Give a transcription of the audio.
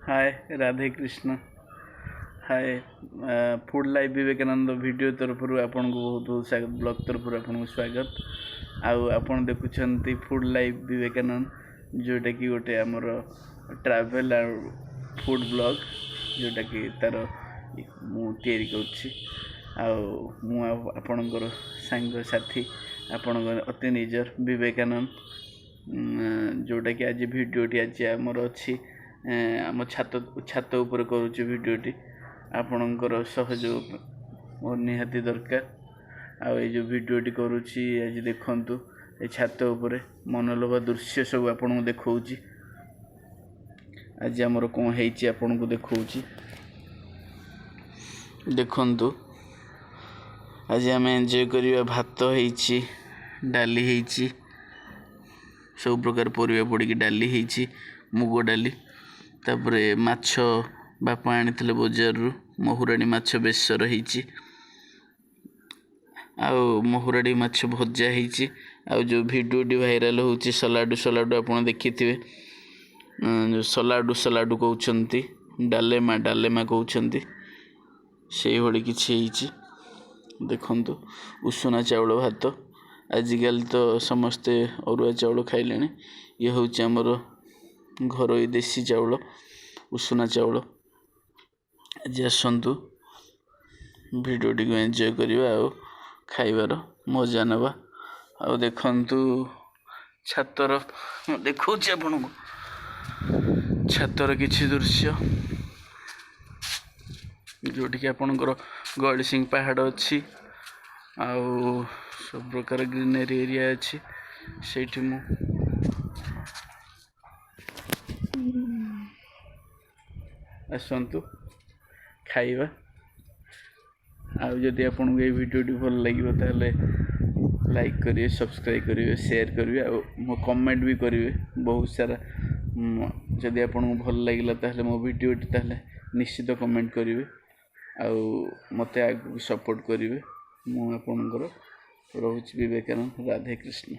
हाय राधे कृष्ण हाय food life Vivekananda video तरफ आपन को बहुत बहुत स्वागत ब्लॉग तरफ आपन को स्वागत आपन देखुछंती फूड लाइफ विवेकानंद जोटा कि गोटे आमर ट्रैवल और फूड ब्लॉग जोटा कि तार मु तैयारी करछि आपणकर सांग साथी आपणकर अति निजर विवेकानंद जोटा कि आज वीडियोटी आज आमर अच्छी आम छात उपर करुच्ची वीडियोटी आपणकर सहयोग मोर निहाती दरकार आ जो वीडियोटी करुच्ची आज देखंतु ए छात उपर मनोलोभा दृश्य सब आपन को देखौची आज आमर कोन हेची आपन को देखौची देखंतु आज आम एंजॉय करिया भात हेची डाली हेची सब प्रकार परिया पड़ी डाली हेची मुग डाली तापरे माछ बापा आनी बजार महुराणी माछ बेसर हेची महुराड़ी माछ भज्जा हेची जो वीडियो भाइराल होची सलाडू आपन देखिथिबे जो सलाडू कहउछंती डालेमा कहउछंती सेही भली किछि हेची देखंतु उसुना चावल भात आजिकल तो समस्ते अरुआ चावल खाइलेनी ये होची हमर घरोई देसी चावल उसुना चावल आज आसतु वीडियो टी एंजॉय करिवा खाइबार मजा नवा देखंतु छातर देखौछि आपन को छातर किछि दृश्य जोटी कि आपनकर गहली सिंह पहाड़ अच्छी सब प्रकार ग्रीनरी एरिया अच्छी सेठी मु आसतु खाइबा जदि आपन को ये वीडियो टी भल लगिबो ताले लाइक करिए सब्सक्राइब करिए शेयर करिए मो कमेंट भी करिए बहुत सारा जदि आपन को भल लागिला ताले मो वीडियो टी ताले निश्चित कमेंट करिए मते आगु सपोर्ट करिए मु आपनकर रहुछि विवेकानंद राधे कृष्ण।